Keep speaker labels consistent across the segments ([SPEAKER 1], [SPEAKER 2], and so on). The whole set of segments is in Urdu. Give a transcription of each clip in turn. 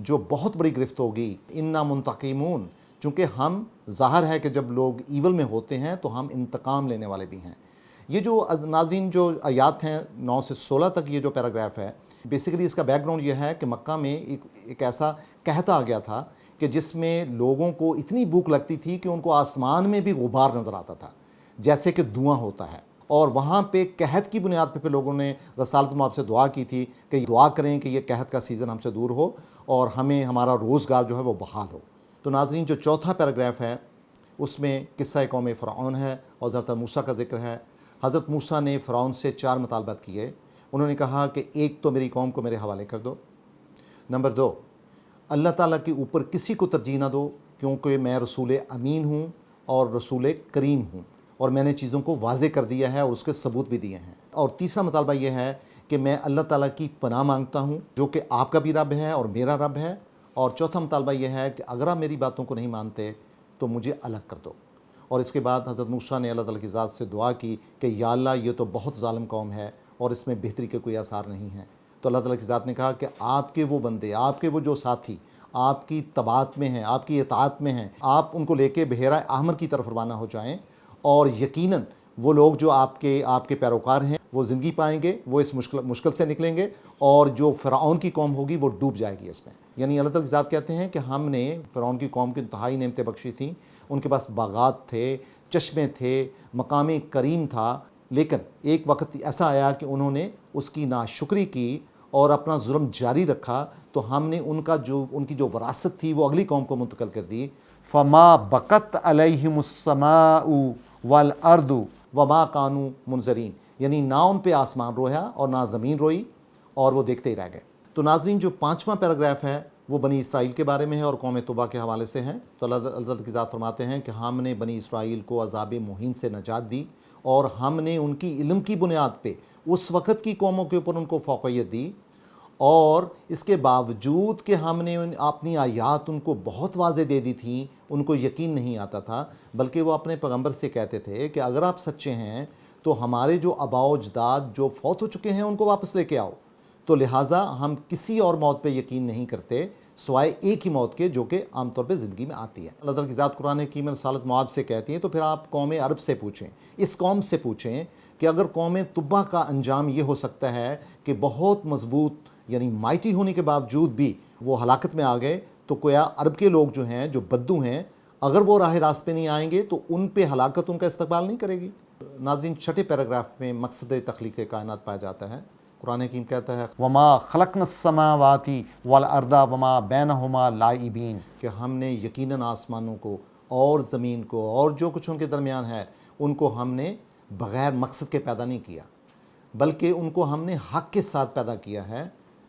[SPEAKER 1] جو بہت بڑی گرفت ہوگی، انا منتقمون، چونکہ ہم ظاہر ہے کہ جب لوگ ایول میں ہوتے ہیں تو ہم انتقام لینے والے بھی ہیں۔ یہ جو ناظرین جو آیات ہیں 9 سے 16 تک یہ جو پیراگراف ہے، بیسیکلی اس کا بیک گراؤنڈ یہ ہے کہ مکہ میں ایک ایسا قحط آ گیا تھا کہ جس میں لوگوں کو اتنی بھوک لگتی تھی کہ ان کو آسمان میں بھی غبار نظر آتا تھا جیسے کہ دھواں ہوتا ہے، اور وہاں پہ قحط کی بنیاد پہ لوگوں نے رسالت مآب سے دعا کی تھی کہ دعا کریں کہ یہ قحط کا سیزن ہم سے دور ہو اور ہمیں ہمارا روزگار جو ہے وہ بحال ہو۔ تو ناظرین جو چوتھا پیراگراف ہے اس میں قصہ قوم فرعون ہے اور حضرت موسیٰ کا ذکر ہے۔ حضرت موسیٰ نے فرعون سے 4 مطالبات کیے۔ انہوں نے کہا کہ ایک تو میری قوم کو میرے حوالے کر دو، نمبر 2 اللہ تعالیٰ کے اوپر کسی کو ترجیح نہ دو کیونکہ میں رسول امین ہوں اور رسول کریم ہوں، اور میں نے چیزوں کو واضح کر دیا ہے اور اس کے ثبوت بھی دیے ہیں۔ اور تیسرا مطالبہ یہ ہے کہ میں اللہ تعالیٰ کی پناہ مانگتا ہوں جو کہ آپ کا بھی رب ہے اور میرا رب ہے۔ اور چوتھا مطالبہ یہ ہے کہ اگر آپ میری باتوں کو نہیں مانتے تو مجھے الگ کر دو۔ اور اس کے بعد حضرت موسیٰ نے اللہ تعالیٰ کی ذات سے دعا کی کہ یا اللہ یہ تو بہت ظالم قوم ہے اور اس میں بہتری کے کوئی آثار نہیں ہیں۔ تو اللہ تعالیٰ کی ذات نے کہا کہ آپ کے وہ بندے، آپ کے وہ جو ساتھی آپ کی طاعت میں ہیں، آپ کی اطاعت میں ہیں، آپ ان کو لے کے بحیرہ احمر کی طرف روانہ ہو جائیں، اور یقیناً وہ لوگ جو آپ کے پیروکار ہیں وہ زندگی پائیں گے، وہ اس مشکل سے نکلیں گے، اور جو فرعون کی قوم ہوگی وہ ڈوب جائے گی اس میں۔ یعنی اللہ تعالیٰ کی ذات کہتے ہیں کہ ہم نے فرعون کی قوم کی انتہائی نعمتیں بخشی تھیں، ان کے پاس باغات تھے، چشمے تھے، مقام کریم تھا، لیکن ایک وقت ایسا آیا کہ انہوں نے اس کی ناشکری کی اور اپنا ظلم جاری رکھا، تو ہم نے ان کی جو وراثت تھی وہ اگلی قوم کو منتقل کر دی۔
[SPEAKER 2] فما بقت علیہم السماء والارض
[SPEAKER 1] وما کانوا منظرین، یعنی نہ ان پہ آسمان رویا اور نہ زمین روئی، اور وہ دیکھتے ہی رہ گئے۔ تو ناظرین جو 5واں پیراگراف ہے وہ بنی اسرائیل کے بارے میں ہے اور قوم طوبہ کے حوالے سے ہے۔ تو اللہ تعالیٰ کی ذات فرماتے ہیں کہ ہم نے بنی اسرائیل کو عذاب مہین سے نجات دی، اور ہم نے ان کی علم کی بنیاد پہ اس وقت کی قوموں کے اوپر ان کو فوقیت دی، اور اس کے باوجود کہ ہم نے اپنی آیات ان کو بہت واضح دے دی تھیں، ان کو یقین نہیں آتا تھا، بلکہ وہ اپنے پیغمبر سے کہتے تھے کہ اگر آپ سچے ہیں تو ہمارے جو آباء و اجداد جو فوت ہو چکے ہیں ان کو واپس لے کے آؤ۔ تو لہٰذا ہم کسی اور موت پہ یقین نہیں کرتے سوائے ایک ہی موت کے جو کہ عام طور پہ زندگی میں آتی ہے۔ اللہ تعالیٰ کی ذات قرآن حکیم میں رسالت مآب سے کہتی ہے، تو پھر آپ قوم عرب سے پوچھیں، اس قوم سے پوچھیں کہ اگر قوم طوبہ کا انجام یہ ہو سکتا ہے کہ بہت مضبوط یعنی مائٹی ہونے کے باوجود بھی وہ ہلاکت میں آ گئے، تو کویا عرب کے لوگ جو ہیں جو بدو ہیں، اگر وہ راہ راست پہ نہیں آئیں گے تو ان پہ ہلاکت ان کا استقبال نہیں کرے گی۔ ناظرین 6 پیراگراف میں مقصد تخلیق کائنات پایا جاتا ہے۔ قرآن حکیم کہتا ہے
[SPEAKER 2] وما خلقنا السماوات والارض وما بینہما لاعبین،
[SPEAKER 1] کہ ہم نے یقیناً آسمانوں کو اور زمین کو اور جو کچھ ان کے درمیان ہے ان کو ہم نے بغیر مقصد کے پیدا نہیں کیا، بلکہ ان کو ہم نے حق کے ساتھ پیدا کیا ہے،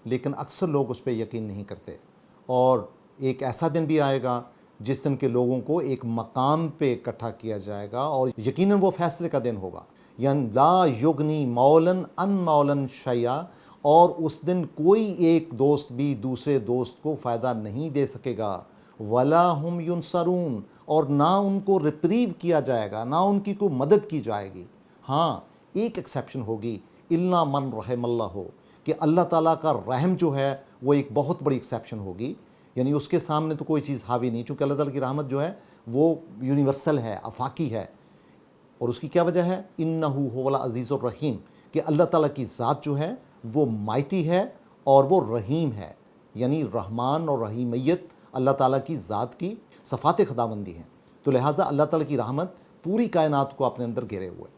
[SPEAKER 1] لیکن اکثر لوگ اس پہ یقین نہیں کرتے۔ اور ایک ایسا دن بھی آئے گا جس دن کے لوگوں کو ایک مقام پہ اکٹھا کیا جائے گا، اور یقیناً وہ فیصلے کا دن ہوگا، یعنی لا یغنی مولاً عن مولاً شیئا، اور اس دن کوئی ایک دوست بھی دوسرے دوست کو فائدہ نہیں دے سکے گا، ولا ہم ینصرون، اور نہ ان کو ریپریو کیا جائے گا، نہ ان کی کوئی مدد کی جائے گی۔ ہاں ایک ایکسیپشن ہوگی، الا من رحم اللہ ہو، کہ اللہ تعالیٰ کا رحم جو ہے وہ ایک بہت بڑی ایکسیپشن ہوگی، یعنی اس کے سامنے تو کوئی چیز حاوی نہیں، چونکہ اللہ تعالیٰ کی رحمت جو ہے وہ یونیورسل ہے، آفاقی ہے۔ اور اس کی کیا وجہ ہے؟ انہ هو العزیز الرحیم، کہ اللہ تعالیٰ کی ذات جو ہے وہ مائٹی ہے اور وہ رحیم ہے، یعنی رحمان اور رحیمیت اللہ تعالیٰ کی ذات کی صفات خداوندی ہیں، تو لہٰذا اللہ تعالیٰ کی رحمت پوری کائنات کو اپنے اندر گھیرے ہوئے۔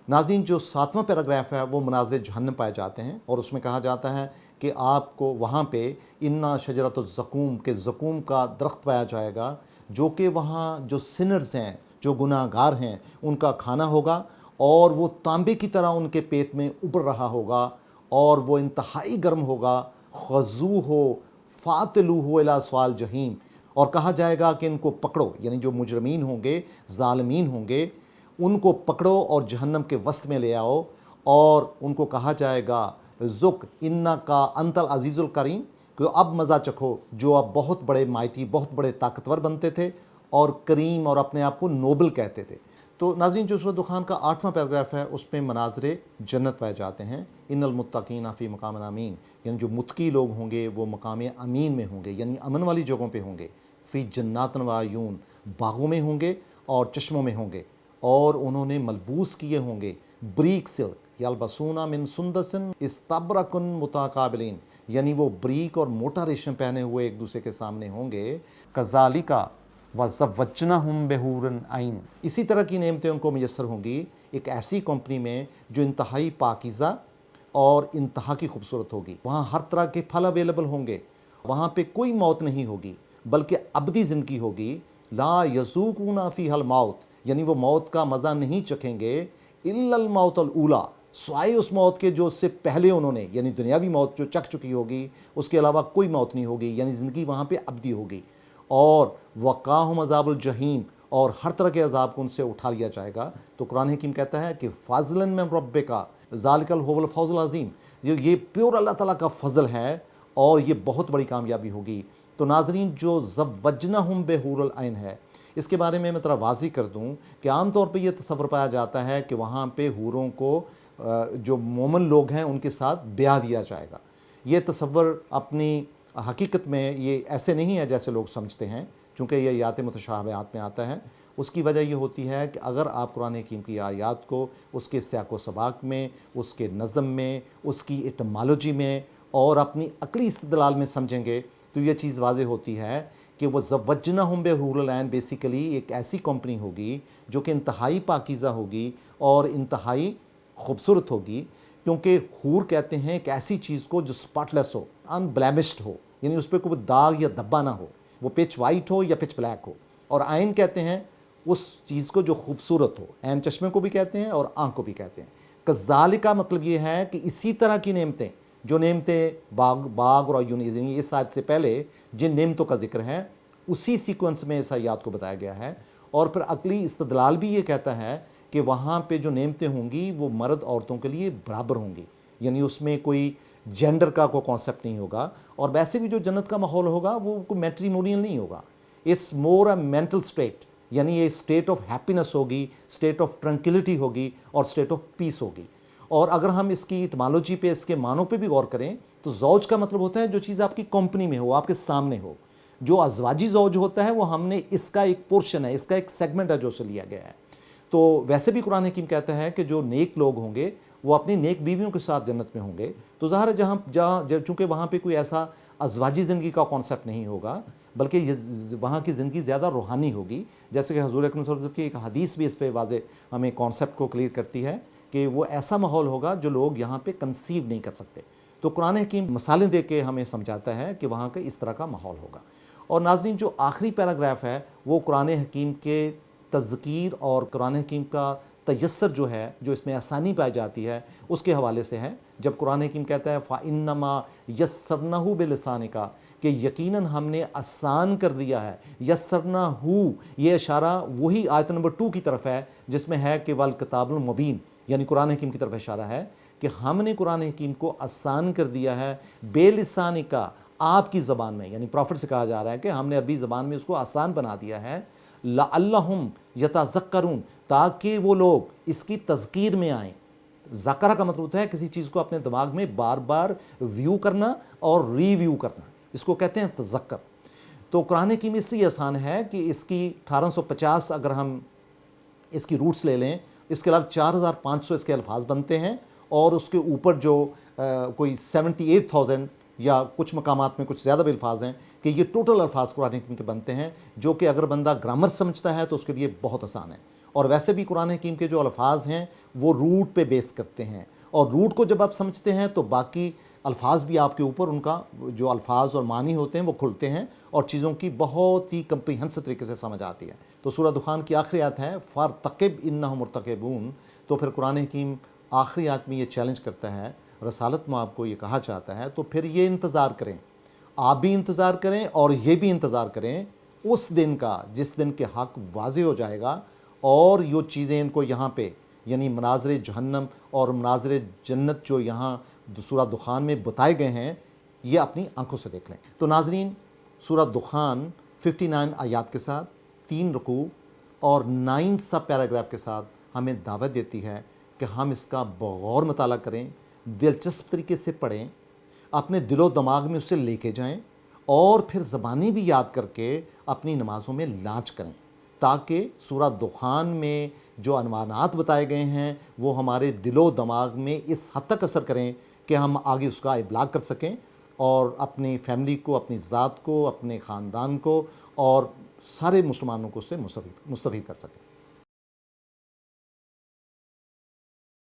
[SPEAKER 1] ناظرین جو 7واں پیراگراف ہے وہ مناظر جہنم پائے جاتے ہیں، اور اس میں کہا جاتا ہے کہ آپ کو وہاں پہ انا شجرۃ الزقوم، کہ زقوم کا درخت پایا جائے گا، جو کہ وہاں جو سنرز ہیں، جو گناہ گار ہیں، ان کا کھانا ہوگا، اور وہ تانبے کی طرح ان کے پیٹ میں ابر رہا ہوگا، اور وہ انتہائی گرم ہوگا۔ خذوہ فاعتلوہ الی اسفل جحیم، اور کہا جائے گا کہ ان کو پکڑو، یعنی جو مجرمین ہوں گے، ظالمین ہوں گے، ان کو پکڑو اور جہنم کے وسط میں لے آؤ، اور ان کو کہا جائے گا ذق انکا انت العزیز الکریم، کہ اب مزہ چکھو جو اب بہت بڑے مائٹی، بہت بڑے طاقتور بنتے تھے اور کریم، اور اپنے آپ کو نوبل کہتے تھے۔ تو ناظرین جو سورۃ دخان کا 8واں پیراگراف ہے اس میں مناظر جنت پائے جاتے ہیں. ان المتقین فی مقام امین، یعنی جو متقی لوگ ہوں گے وہ مقام امین میں ہوں گے، یعنی امن والی جگہوں پہ ہوں گے. فی جنات و عیون، باغوں میں ہوں گے اور چشموں میں ہوں گے. اور انہوں نے ملبوس کیے ہوں گے بریک سلک، یلبسون من سندس استبرق متقابلین، یعنی وہ بریک اور موٹا ریشم پہنے ہوئے ایک دوسرے کے سامنے ہوں گے.
[SPEAKER 2] کذالک وزوجناہم بحور عین،
[SPEAKER 1] اسی طرح کی نعمتیں ان کو میسر ہوں گی ایک ایسی کمپنی میں جو انتہائی پاکیزہ اور انتہا کی خوبصورت ہوگی. وہاں ہر طرح کے پھل اویلیبل ہوں گے، وہاں پہ کوئی موت نہیں ہوگی بلکہ ابدی زندگی ہوگی. لا یذوقون فیہا الموت، یعنی وہ موت کا مزہ نہیں چکھیں گے الا الموت الاولی، سوائے اس موت کے جو اس سے پہلے انہوں نے، یعنی دنیاوی موت جو چکھ چکی ہوگی، اس کے علاوہ کوئی موت نہیں ہوگی، یعنی زندگی وہاں پہ ابدی ہوگی. اور وقاہم عذاب الجحیم، اور ہر طرح کے عذاب کو ان سے اٹھا لیا جائے گا. تو قرآن حکیم کہتا ہے کہ فضلا من ربک ذالک هو الفوز العظیم، یہ پیور اللہ تعالیٰ کا فضل ہے اور یہ بہت بڑی کامیابی ہوگی. تو ناظرین جو زوجناہم بحور العین ہے، اس کے بارے میں ذرا واضح کر دوں کہ عام طور پہ یہ تصور پایا جاتا ہے کہ وہاں پہ حوروں کو جو مومن لوگ ہیں ان کے ساتھ بیاہ دیا جائے گا. یہ تصور اپنی حقیقت میں یہ ایسے نہیں ہے جیسے لوگ سمجھتے ہیں، چونکہ یہ آیات متشابہات میں آتا ہے. اس کی وجہ یہ ہوتی ہے کہ اگر آپ قرآن حکیم کی آیات کو اس کے سیاق و سباق میں، اس کے نظم میں، اس کی ایٹمالوجی میں اور اپنی عقلی استدلال میں سمجھیں گے تو یہ چیز واضح ہوتی ہے کہ وہ زوجناہم بحور العین بیسیکلی ایک ایسی کمپنی ہوگی جو کہ انتہائی پاکیزہ ہوگی اور انتہائی خوبصورت ہوگی. کیونکہ حور کہتے ہیں ایک ایسی چیز کو جو سپاٹلیس ہو، ان بلیمشڈ ہو، یعنی اس پہ کوئی داغ یا دھبا نہ ہو، وہ پچ وائٹ ہو یا پچ بلیک ہو. اور عین کہتے ہیں اس چیز کو جو خوبصورت ہو، عین چشمے کو بھی کہتے ہیں اور آنکھ کو بھی کہتے ہیں. کذالک کا مطلب یہ ہے کہ اسی طرح کی نعمتیں، جو نعمتیں باغ اور عیون، یہ آیت سے پہلے جن نعمتوں کا ذکر ہے اسی سیکوینس میں اس آیات کو بتایا گیا ہے. اور پھر عقلی استدلال بھی یہ کہتا ہے کہ وہاں پہ جو نعمتیں ہوں گی وہ مرد عورتوں کے لیے برابر ہوں گی، یعنی اس میں کوئی جینڈر کا کوئی کانسیپٹ نہیں ہوگا. اور ویسے بھی جو جنت کا ماحول ہوگا وہ کوئی میٹریمونیل نہیں ہوگا، it's more a mental state, یعنی یہ اسٹیٹ آف ہیپینس ہوگی، اسٹیٹ آف ٹرنکلٹی ہوگی اور اسٹیٹ آف پیس ہوگی. اور اگر ہم اس کی ایٹمالوجی پہ، اس کے معنوں پہ بھی غور کریں تو زوج کا مطلب ہوتا ہے جو چیز آپ کی کمپنی میں ہو، آپ کے سامنے ہو. جو ازواجی زوج ہوتا ہے وہ ہم نے اس کا ایک پورشن ہے، اس کا ایک سیگمنٹ ہے جو سے لیا گیا ہے. تو ویسے بھی قرآن حکیم کہتا ہے کہ جو نیک لوگ ہوں گے وہ اپنی نیک بیویوں کے ساتھ جنت میں ہوں گے. تو ظاہر ہے جہاں چونکہ وہاں پہ کوئی ایسا ازواجی زندگی کا کانسیپٹ نہیں ہوگا بلکہ وہاں کی زندگی زیادہ روحانی ہوگی. جیسے کہ حضور اکرم صلی اللہ علیہ وسلم کی ایک حدیث بھی اس پہ واضح ہمیں کانسیپٹ کو کلیئر کرتی ہے کہ وہ ایسا ماحول ہوگا جو لوگ یہاں پہ کنسیو نہیں کر سکتے. تو قرآن حکیم مثالیں دے کے ہمیں سمجھاتا ہے کہ وہاں کا اس طرح کا ماحول ہوگا. اور ناظرین جو آخری پیراگراف ہے وہ قرآن حکیم کے تذکیر اور قرآن حکیم کا تیسر جو ہے، جو اس میں آسانی پائی جاتی ہے، اس کے حوالے سے ہے. جب قرآن حکیم کہتا ہے فَإِنَّمَا يَسَّرْنَهُ بِلِسَانِكَ، کہ یقیناً ہم نے آسان کر دیا ہے. يَسَّرْنَهُ، یہ اشارہ وہی آیت نمبر 2 کی طرف ہے جس میں ہے کہ وَالْكِتَابُ الْمُبِينُ، یعنی قرآن حکیم کی طرف اشارہ ہے کہ ہم نے قرآن حکیم کو آسان کر دیا ہے بِلِسَانِكَ، آپ کی زبان میں، یعنی پروفٹ سے کہا جا رہا ہے کہ ہم نے عربی زبان میں اس کو آسان بنا دیا ہے. لَعَلَّهُمْ يَتَذَكَّرُونَ، تاکہ وہ لوگ اس کی تذکیر میں آئیں. ذکرہ کا مطلب ہوتا ہے کسی چیز کو اپنے دماغ میں بار بار ویو کرنا اور ریویو کرنا، اس کو کہتے ہیں تذکر. تو قرآن حکیم اس لیے آسان ہے کہ اس کی 1850 اگر ہم اس کی روٹس لے لیں، اس کے علاوہ 4500 اس کے الفاظ بنتے ہیں اور اس کے اوپر جو کوئی 78,000 یا کچھ مقامات میں کچھ زیادہ بھی الفاظ ہیں کہ یہ ٹوٹل الفاظ قرآن حکیم کے بنتے ہیں، جو کہ اگر بندہ گرامر سمجھتا ہے تو اس کے لیے بہت آسان ہے. اور ویسے بھی قرآن حکیم کے جو الفاظ ہیں وہ روٹ پہ بیس کرتے ہیں، اور روٹ کو جب آپ سمجھتے ہیں تو باقی الفاظ بھی آپ کے اوپر ان کا جو الفاظ اور معنی ہوتے ہیں وہ کھلتے ہیں اور چیزوں کی بہت ہی کمپریہنسو طریقے سے سمجھ آتی ہے. تو سورہ دخان کی آخری آیت ہے فَارْتَقِبْ إِنَّهُمْ مُرْتَقِبُونَ. تو پھر قرآن حکیم آخری آیت میں یہ چیلنج کرتا ہے، رسالت میں آپ کو یہ کہا چاہتا ہے تو پھر یہ انتظار کریں، آپ بھی انتظار کریں اور یہ بھی انتظار کریں اس دن کا جس دن کے حق واضح ہو جائے گا. اور یہ چیزیں ان کو یہاں پہ یعنی مناظر جہنم اور مناظر جنت جو یہاں سورہ دخان میں بتائے گئے ہیں یہ اپنی آنکھوں سے دیکھ لیں. تو ناظرین سورہ دخان 59 آیات کے ساتھ 3 رکوع اور 9 سب پیراگراف کے ساتھ ہمیں دعوت دیتی ہے کہ ہم اس کا بغور مطالعہ کریں، دلچسپ طریقے سے پڑھیں، اپنے دل و دماغ میں اسے لے کے جائیں اور پھر زبانی بھی یاد کر کے اپنی نمازوں میں لانچ کریں، تاکہ سورہ دخان میں جو عنوانات بتائے گئے ہیں وہ ہمارے دل و دماغ میں اس حد تک اثر کریں کہ ہم آگے اس کا ابلاغ کر سکیں اور اپنی فیملی کو، اپنی ذات کو، اپنے خاندان کو اور سارے مسلمانوں کو اس سے مستفید کر سکیں۔